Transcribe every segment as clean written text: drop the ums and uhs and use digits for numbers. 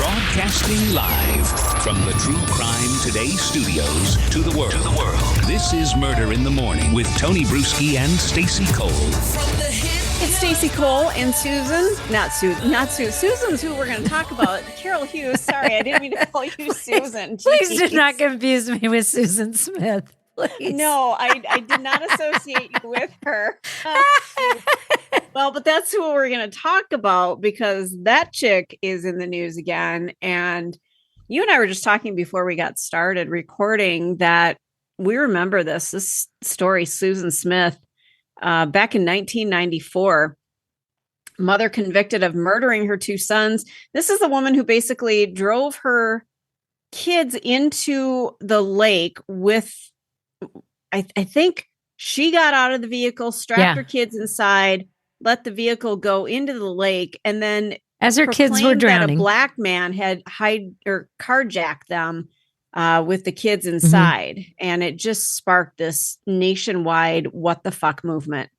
Broadcasting live from the True Crime Today studios to the world. This is Murder in the Morning with Tony Bruschi and Stacey Cole. It's Stacey Cole and Susan. Not Susan. Susan's who we're going to talk about. Carol Hughes. Sorry, I didn't mean to call you Susan. Please do not confuse me with Susan Smith. Please. No, I did not associate you with her. Well, but that's who we're going to talk about because that chick is in the news again. And you and I were just talking before we got started recording that we remember this story, Susan Smith, back in 1994, mother convicted of murdering her two sons. This is the woman who basically drove her kids into the lake with, I think she got out of the vehicle, strapped her kids inside, let the vehicle go into the lake, and then as her kids were drowning, a black man had carjacked them with the kids inside. Mm-hmm. And it just sparked this nationwide what the fuck movement.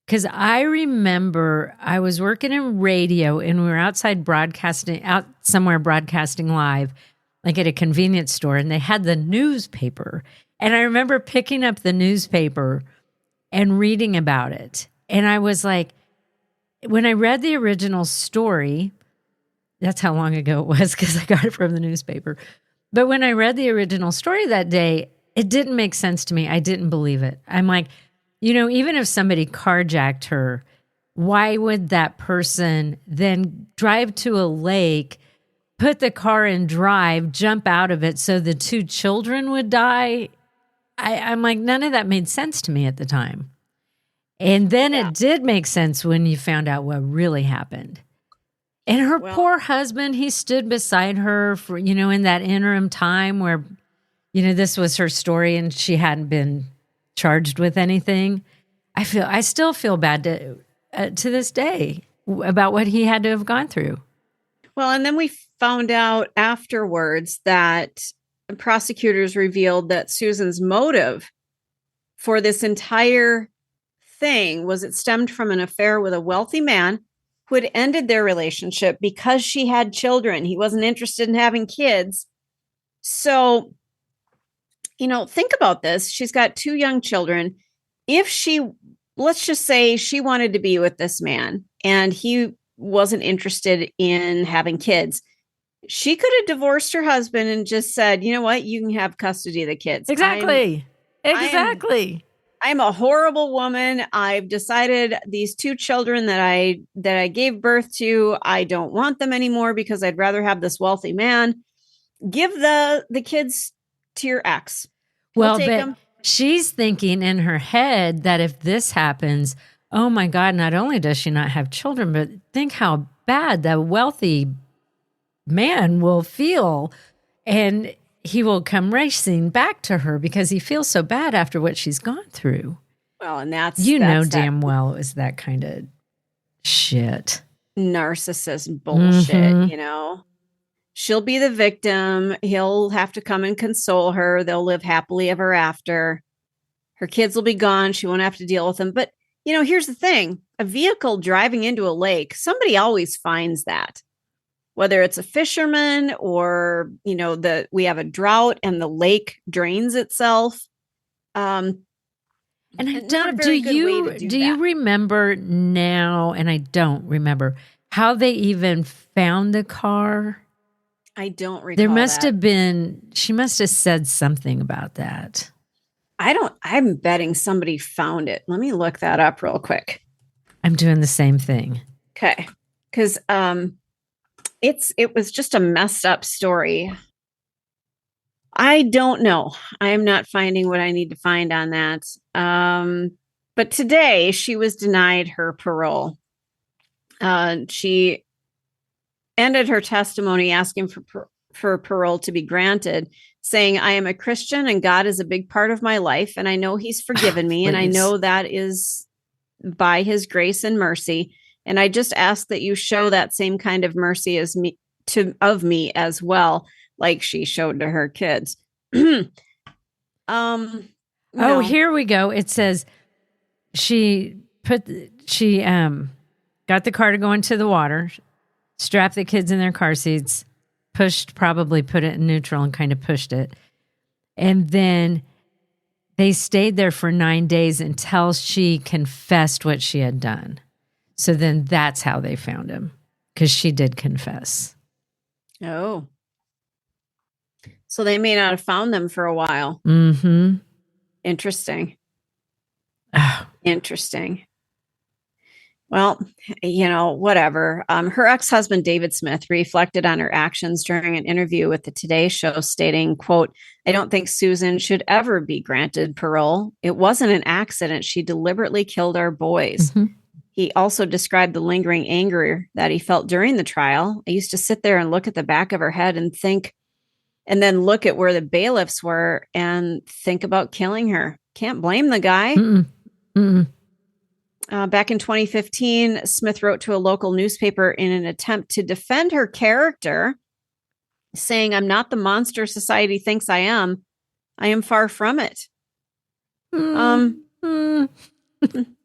Because I remember I was working in radio and we were outside broadcasting live, like at a convenience store, and they had the newspaper. And I remember picking up the newspaper and reading about it. And I was like, when I read the original story, that's how long ago it was because I got it from the newspaper. But when I read the original story that day, it didn't make sense to me. I didn't believe it. I'm like, even if somebody carjacked her, why would that person then drive to a lake, put the car in drive, jump out of it so the two children would die? I'm like, none of that made sense to me at the time. And then it did make sense when you found out what really happened. And her poor husband, he stood beside her for, in that interim time where, this was her story and she hadn't been charged with anything. I still feel bad to this day about what he had to have gone through. Well, and then we found out afterwards that prosecutors revealed that Susan's motive for this entire thing was it stemmed from an affair with a wealthy man who had ended their relationship because she had children. He wasn't interested in having kids. So, think about this. She's got two young children. If let's just say she wanted to be with this man and he wasn't interested in having kids, she could have divorced her husband and just said, you know what, you can have custody of the kids. Exactly. I'm a horrible woman. I've decided these two children that I gave birth to, I don't want them anymore because I'd rather have this wealthy man. Give the kids to your ex. Well, but she's thinking in her head that if this happens, oh my God, not only does she not have children, but think how bad the wealthy man will feel. And he will come racing back to her because he feels so bad after what she's gone through. Well, and that's damn well it was that kind of shit. Narcissist bullshit, She'll be the victim. He'll have to come and console her. They'll live happily ever after. Her kids will be gone. She won't have to deal with them. But, here's the thing. A vehicle driving into a lake, somebody always finds that. Whether it's a fisherman or, we have a drought and the lake drains itself. And I don't, do you remember now, and I don't remember, how they even found the car? I don't recall. There must have been, she must have said something about that. I'm betting somebody found it. Let me look that up real quick. I'm doing the same thing. Okay. Because, it was just a messed up story. I don't know. I am not finding what I need to find on that. But today she was denied her parole. She ended her testimony asking for parole to be granted, saying, I am a Christian and God is a big part of my life. And I know he's forgiven me. And I know that is by his grace and mercy. And I just ask that you show that same kind of mercy of me as well, like she showed to her kids. No. Oh, here we go. It says she got the car to go into the water, strapped the kids in their car seats, probably put it in neutral and kind of pushed it. And then they stayed there for 9 days until she confessed what she had done. So then that's how they found him, because she did confess. Oh. So they may not have found them for a while. Mm-hmm. Interesting. Oh. Interesting. Well, whatever. Her ex-husband, David Smith, reflected on her actions during an interview with the Today Show, stating, quote, "I don't think Susan should ever be granted parole. It wasn't an accident. She deliberately killed our boys." Mm-hmm. He also described the lingering anger that he felt during the trial. I used to sit there and look at the back of her head and think, and then look at where the bailiffs were and think about killing her. Can't blame the guy. Mm-mm. Mm-mm. Back in 2015, Smith wrote to a local newspaper in an attempt to defend her character, saying, "I'm not the monster society thinks I am. I am far from it."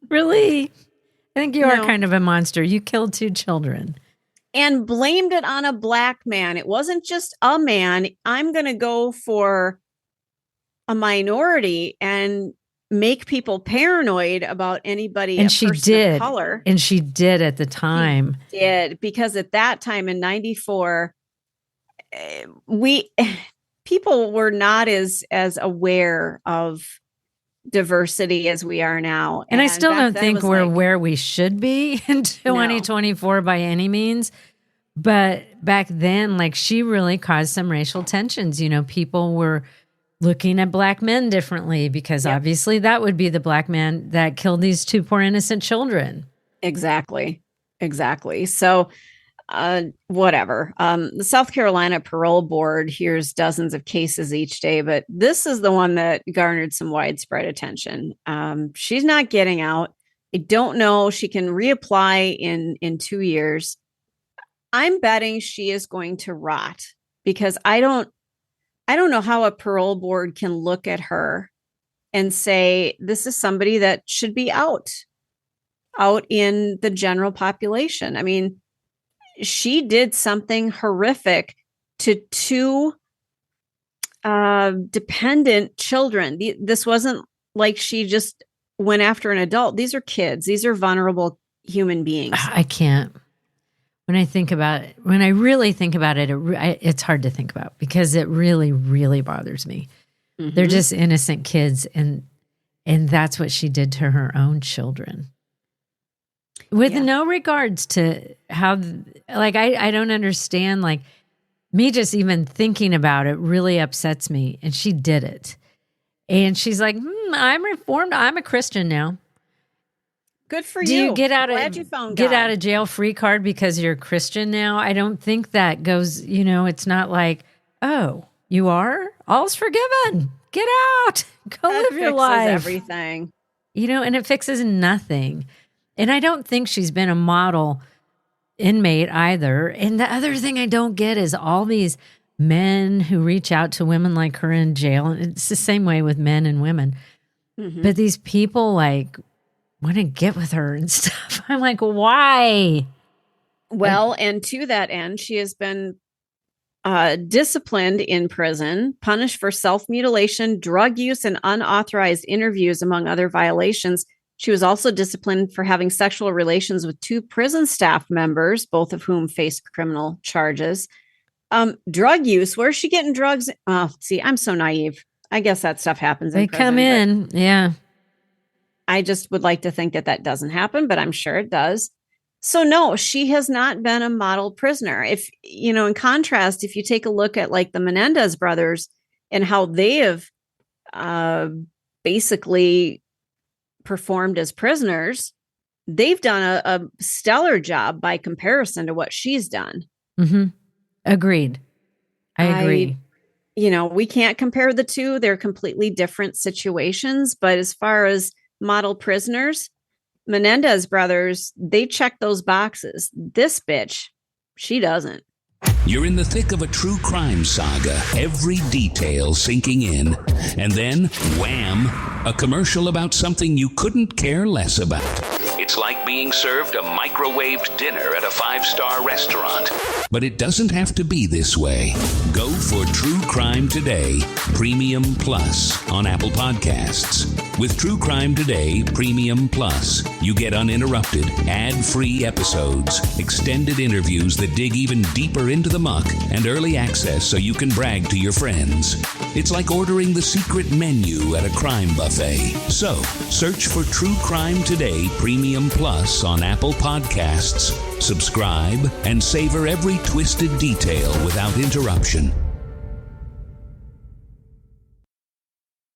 Really? I think you are kind of a monster. You killed 2 children. And blamed it on a black man. It wasn't just a man. I'm going to go for a minority and make people paranoid about anybody And she did. Of color. And she did at the time. She did, because at that time in 94, people were not as aware of diversity as we are now. And I still don't think we're where we should be in 2024 by any means. But back then, like, she really caused some racial tensions. People were looking at black men differently because obviously that would be the black man that killed these 2 poor innocent children. Exactly. So whatever. The South Carolina Parole Board hears dozens of cases each day, but this is the one that garnered some widespread attention. She's not getting out. I don't know. She can reapply in 2 years. I'm betting she is going to rot, because I don't know how a parole board can look at her and say, this is somebody that should be out in the general population. I mean, she did something horrific to 2 dependent children. This wasn't like she just went after an adult. These are kids. These are vulnerable human beings. I can't. When I really think about it, it's hard to think about, because it really, really bothers me. Mm-hmm. They're just innocent kids, and that's what she did to her own children. With no regards to how, like, I don't understand, like, me just even thinking about it really upsets me. And she did it. And she's like, I'm reformed. I'm a Christian now. Good for you. Do you get out Glad of you found get God. out of jail free card because you're a Christian now? I don't think that goes, it's not like, oh, you are? All's forgiven. Get out. Go That live your fixes life. everything. And it fixes nothing. And I don't think she's been a model inmate either. And the other thing I don't get is all these men who reach out to women like her in jail. And it's the same way with men and women. Mm-hmm. But these people, like, want to get with her and stuff. I'm like, why? Well, and to that end, she has been disciplined in prison, punished for self-mutilation, drug use, and unauthorized interviews, among other violations. She was also disciplined for having sexual relations with 2 prison staff members, both of whom face criminal charges. Drug use, where's she getting drugs? Oh, see, I'm so naive. I guess that stuff happens in prison. They come in, yeah. I just would like to think that doesn't happen, but I'm sure it does. So no, she has not been a model prisoner. If, in contrast, if you take a look at like the Menendez brothers and how they have basically performed as prisoners, they've done a stellar job by comparison to what she's done. Mm-hmm. Agreed. I agree. We can't compare the two. They're completely different situations. But as far as model prisoners, Menendez brothers, they check those boxes. This bitch, she doesn't. You're in the thick of a true crime saga, every detail sinking in. And then, wham, a commercial about something you couldn't care less about. It's like being served a microwaved dinner at a 5-star restaurant. But it doesn't have to be this way. Go for True Crime Today Premium Plus on Apple Podcasts. With True Crime Today Premium Plus, you get uninterrupted, ad-free episodes, extended interviews that dig even deeper into the muck, and early access so you can brag to your friends. It's like ordering the secret menu at a crime buffet. So, search for True Crime Today Premium Plus on Apple Podcasts, subscribe, and savor every twisted detail without interruption.